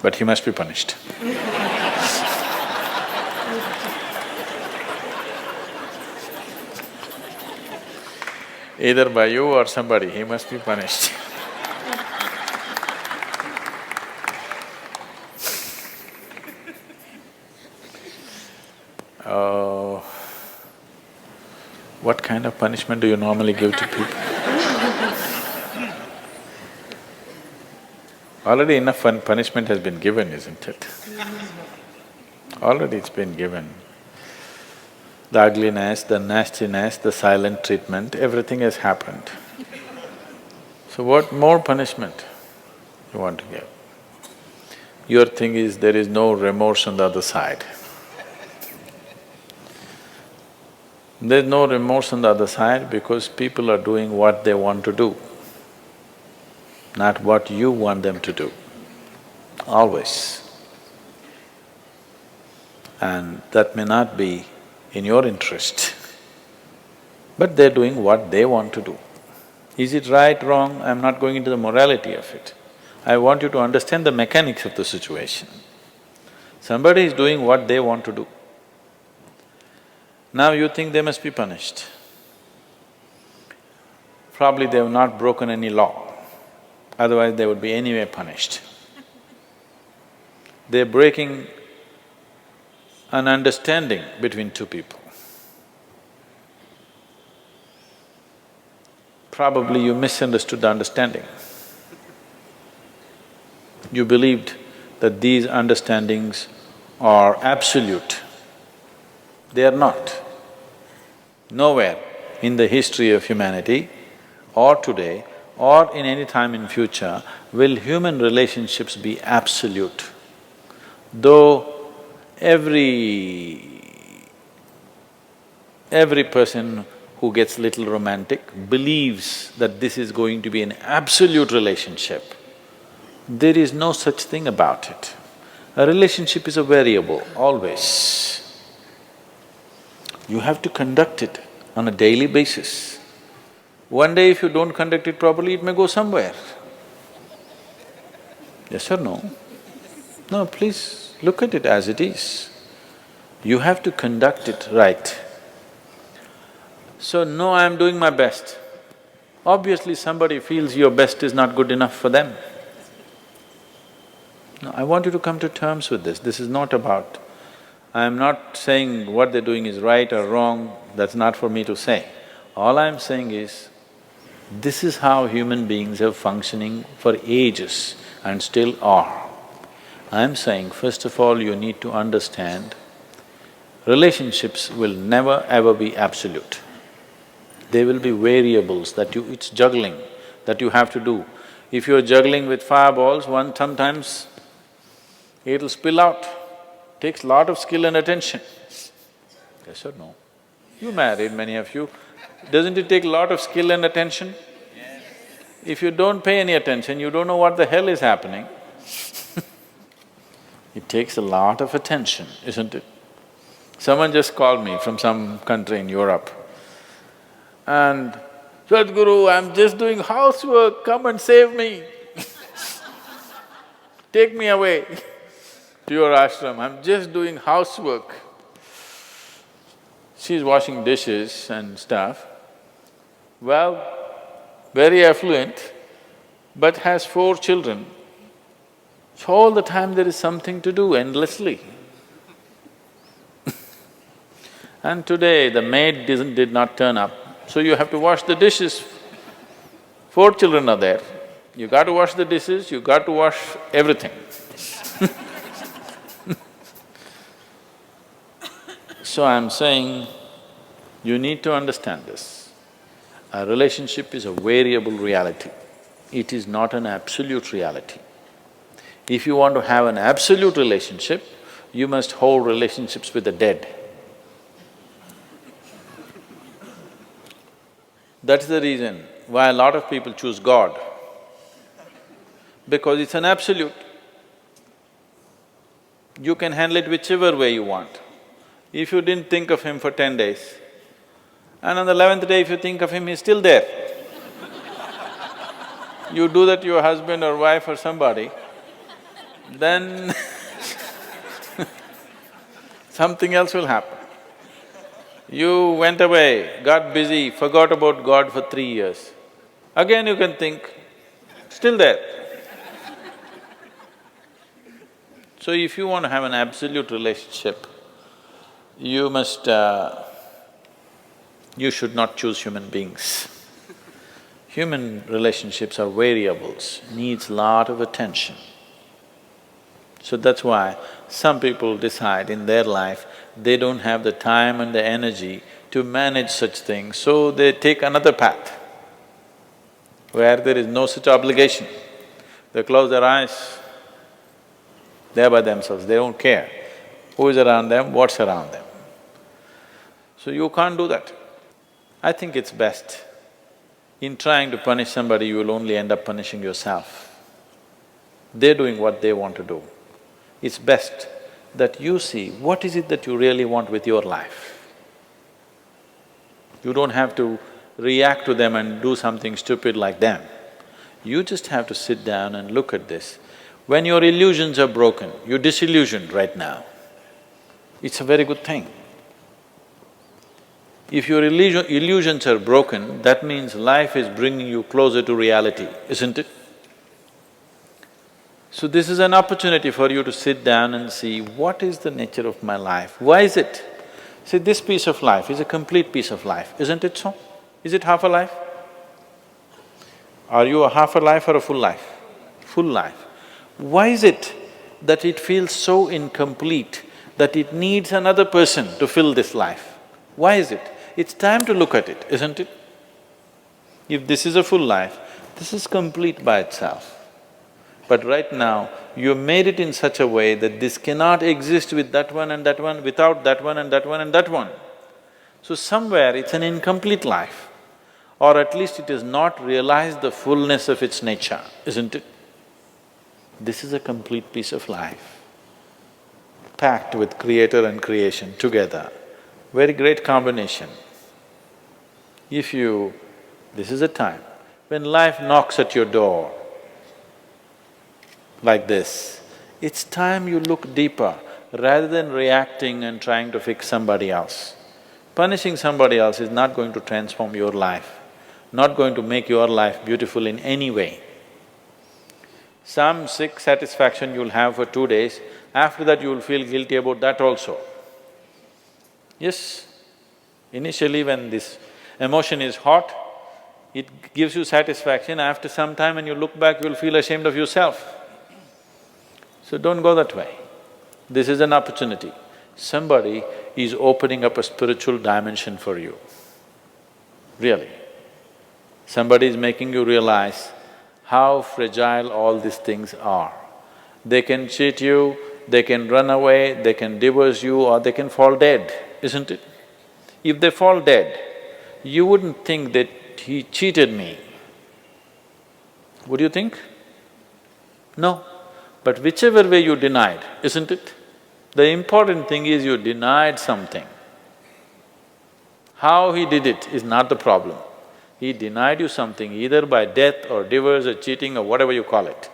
but he must be punished. Either by you or somebody, he must be punished. Oh, what kind of punishment do you normally give to people? Already enough punishment has been given, isn't it? Already it's been given. The ugliness, the nastiness, the silent treatment, everything has happened. So what more punishment you want to give? Your thing is there is no remorse on the other side. There's no remorse on the other side because people are doing what they want to do, not what you want them to do, always. And that may not be in your interest, but they're doing what they want to do. Is it right, wrong? I'm not going into the morality of it. I want you to understand the mechanics of the situation. Somebody is doing what they want to do. Now you think they must be punished. Probably they have not broken any law, otherwise they would be anyway punished. They're breaking an understanding between two people. Probably you misunderstood the understanding. You believed that these understandings are absolute. They are not. Nowhere in the history of humanity or today or in any time in future will human relationships be absolute. Though every person who gets little romantic believes that this is going to be an absolute relationship, there is no such thing about it. A relationship is a variable, always. You have to conduct it on a daily basis. One day if you don't conduct it properly, it may go somewhere. Yes or no? No, please look at it as it is. You have to conduct it right. So, no, I'm doing my best. Obviously somebody feels your best is not good enough for them. No, I want you to come to terms with this. This is not about… I'm not saying what they're doing is right or wrong, that's not for me to say. All I'm saying is, this is how human beings are functioning for ages and still are. I'm saying, first of all, you need to understand, relationships will never ever be absolute. There will be variables that it's juggling that you have to do. If you're juggling with fireballs, sometimes it'll spill out. Takes lot of skill and attention. Yes or no? You married, many of you. Doesn't it take a lot of skill and attention? Yes. If you don't pay any attention, you don't know what the hell is happening. It takes a lot of attention, isn't it? Someone just called me from some country in Europe and, "Sadhguru, I'm just doing housework, come and save me." Take me away to your ashram, I'm just doing housework. She's washing dishes and stuff. Well, very affluent, but has 4 children. So all the time there is something to do endlessly. And today the maid did not turn up, so you have to wash the dishes. 4 children are there, you got to wash the dishes, you got to wash everything. So I'm saying, you need to understand this. A relationship is a variable reality. It is not an absolute reality. If you want to have an absolute relationship, you must hold relationships with the dead. That's the reason why a lot of people choose God, because it's an absolute. You can handle it whichever way you want. If you didn't think of him for 10 days, and on the 11th day if you think of him, he's still there. You do that to your husband or wife or somebody, then something else will happen. You went away, got busy, forgot about God for 3 years. Again you can think, still there. So if you want to have an absolute relationship, you you should not choose human beings. Human relationships are variables, needs lot of attention. So that's why some people decide in their life they don't have the time and the energy to manage such things, so they take another path where there is no such obligation. They close their eyes, they're by themselves, they don't care who is around them, what's around them. So you can't do that. I think it's best, in trying to punish somebody, you will only end up punishing yourself. They're doing what they want to do. It's best that you see what is it that you really want with your life. You don't have to react to them and do something stupid like them. You just have to sit down and look at this. When your illusions are broken, you're disillusioned right now, it's a very good thing. If your illusions are broken, that means life is bringing you closer to reality, isn't it? So this is an opportunity for you to sit down and see, what is the nature of my life? Why is it? See, this piece of life is a complete piece of life, isn't it so? Is it half a life? Are you a half a life or a full life? Full life. Why is it that it feels so incomplete that it needs another person to fill this life? Why is it? It's time to look at it, isn't it? If this is a full life, this is complete by itself. But right now, you made it in such a way that this cannot exist with that one and that one, without that one and that one and that one. So somewhere it's an incomplete life, or at least it has not realized the fullness of its nature, isn't it? This is a complete piece of life, packed with creator and creation together. Very great combination. If you… this is a time when life knocks at your door like this, it's time you look deeper rather than reacting and trying to fix somebody else. Punishing somebody else is not going to transform your life, not going to make your life beautiful in any way. Some sick satisfaction you'll have for 2 days, after that you'll feel guilty about that also. Yes, initially when this emotion is hot, it gives you satisfaction, after some time when you look back, you'll feel ashamed of yourself. So don't go that way. This is an opportunity. Somebody is opening up a spiritual dimension for you, really. Somebody is making you realize how fragile all these things are. They can cheat you, they can run away, they can divorce you, or they can fall dead, isn't it? If they fall dead, you wouldn't think that he cheated me. Would you think? No. But whichever way you denied, isn't it? The important thing is you denied something. How he did it is not the problem. He denied you something either by death or divorce or cheating or whatever you call it.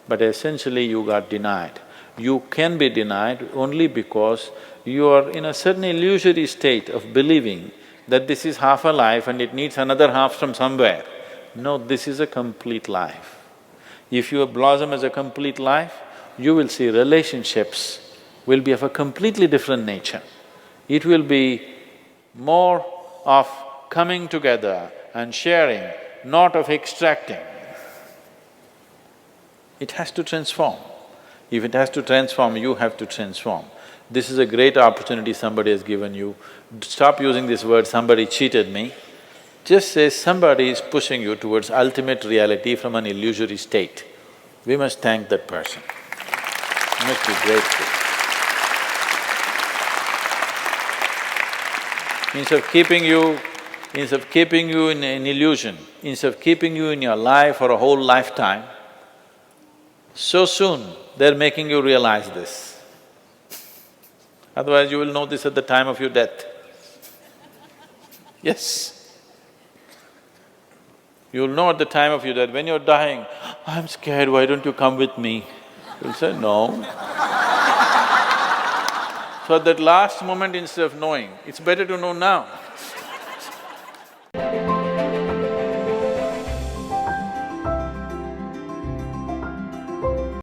But essentially you got denied. You can be denied only because you are in a certain illusory state of believing that this is half a life and it needs another half from somewhere. No, this is a complete life. If you blossom as a complete life, you will see relationships will be of a completely different nature. It will be more of coming together and sharing, not of extracting. It has to transform. If it has to transform, you have to transform. This is a great opportunity somebody has given you. Stop using this word, somebody cheated me. Just say somebody is pushing you towards ultimate reality from an illusory state. We must thank that person. We must be grateful. Instead of keeping you in an illusion, instead of keeping you in your life for a whole lifetime, so soon they're making you realize this. Otherwise you will know this at the time of your death. Yes. You'll know at the time of your death, when you're dying, I'm scared, why don't you come with me? You'll say, no. So at that last moment, instead of knowing, it's better to know now.